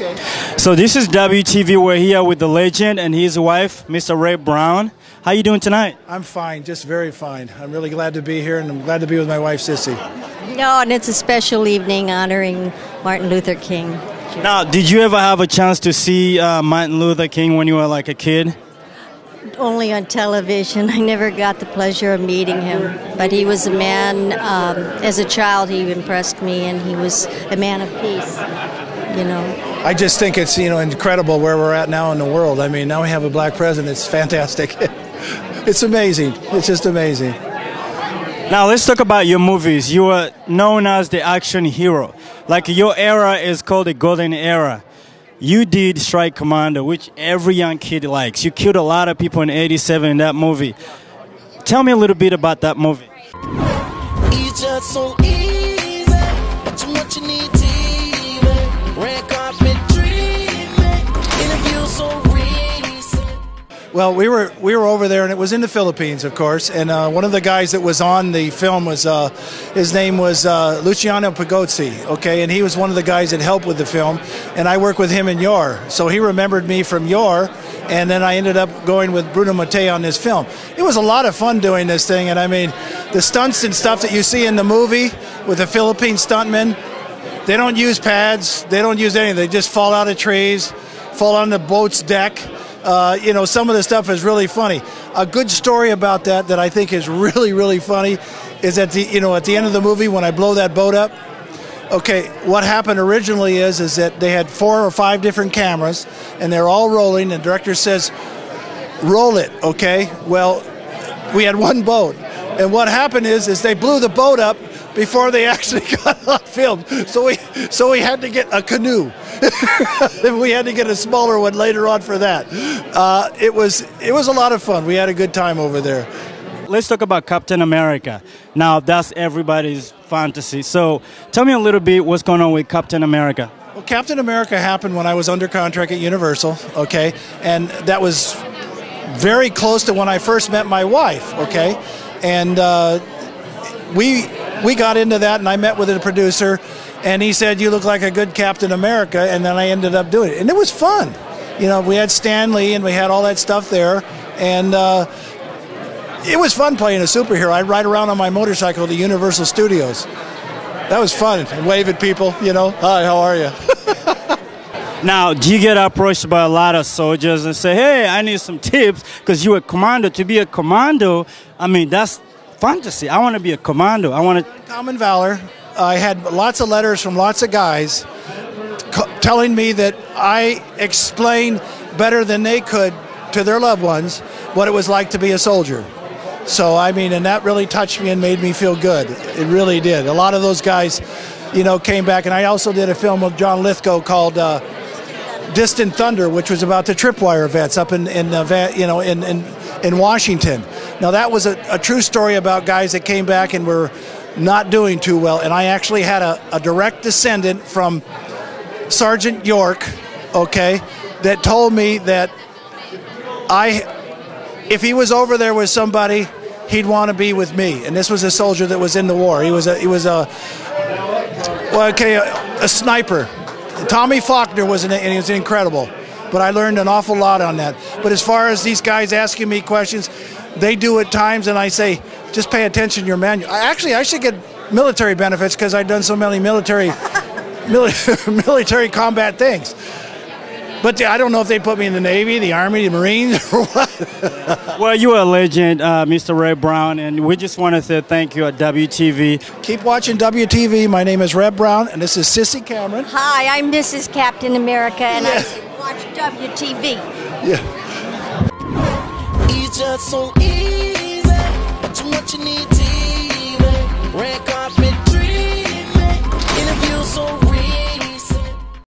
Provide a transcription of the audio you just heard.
Okay. So this is WTV. We're here with the legend and his wife, Mr. Ray Brown. How you doing tonight? I'm fine, just very fine. I'm really glad to be here, and I'm glad to be with my wife, Sissy. No, and it's a special evening honoring Martin Luther King. Now, did you ever have a chance to see Martin Luther King when you were like a kid? Only on television. I never got the pleasure of meeting him. But he was a man, as a child he impressed me, and he was a man of peace, you know. I just think it's, incredible where we're at now in the world. I mean, now we have a black president. It's fantastic. It's amazing. It's just amazing. Now, let's talk about your movies. You were known as the action hero. Like, your era is called the golden era. You did Strike Commando, which every young kid likes. You killed a lot of people in '87 in that movie. Tell me a little bit about that movie. It's just so easy, but too much you need to even. Red carpet treatment, interview so recent. Well, we were over there, and it was in the Philippines, of course. And one of the guys that was on the film was his name was Luciano Pagozzi. Okay, and he was one of the guys that helped with the film. And I worked with him in Yor, so he remembered me from Yor. And then I ended up going with Bruno Mattei on this film. It was a lot of fun doing this thing, and I mean, the stunts and stuff that you see in the movie with the Philippine stuntmen, they don't use pads, they don't use anything. They just fall out of trees, fall on the boat's deck. Some of the stuff is really funny. A good story about that I think is really, really funny is at the end of the movie when I blow that boat up. Okay, what happened originally is that they had 4 or 5 different cameras and they're all rolling, and the director says, roll it, okay? Well, we had one boat, and what happened is they blew the boat up before they actually got on film. So we had to get a canoe. We had to get a smaller one later on for that. It was a lot of fun. We had a good time over there. Let's talk about Captain America. Now, that's everybody's fantasy. So tell me a little bit what's going on with Captain America. Well, Captain America happened when I was under contract at Universal, okay? And that was very close to when I first met my wife, okay? And we got into that, and I met with the producer, and he said, you look like a good Captain America, and then I ended up doing it. And it was fun. We had Stan Lee, and we had all that stuff there, and it was fun playing a superhero. I'd ride around on my motorcycle to Universal Studios. That was fun, and wave at people, hi, how are you? Now, do you get approached by a lot of soldiers and say, hey, I need some tips, because you're a commando. To be a commando, I mean, that's fantasy. I want to be a commando. I want to... Common valor. I had lots of letters from lots of guys telling me that I explained better than they could to their loved ones what it was like to be a soldier. So, I mean, and that really touched me and made me feel good. It really did. A lot of those guys, came back. And I also did a film with John Lithgow called Distant Thunder, which was about the tripwire vets up in Washington. Now, that was a true story about guys that came back and were not doing too well. And I actually had a direct descendant from Sergeant York, okay, that told me that if he was over there with somebody, he'd want to be with me. And this was a soldier that was in the war. He was a sniper. Tommy Faulkner was he was incredible. But I learned an awful lot on that. But as far as these guys asking me questions, they do at times, and I say, just pay attention to your manual. I should get military benefits because I've done so many military combat things. But I don't know if they put me in the Navy, the Army, the Marines, or what. Well, you're a legend, Mr. Ray Brown, and we just want to say thank you at WTV. Keep watching WTV. My name is Red Brown, and this is Sissy Cameron. Hi, I'm Mrs. Captain America, and I say watch WTV. Yeah. It's just so easy.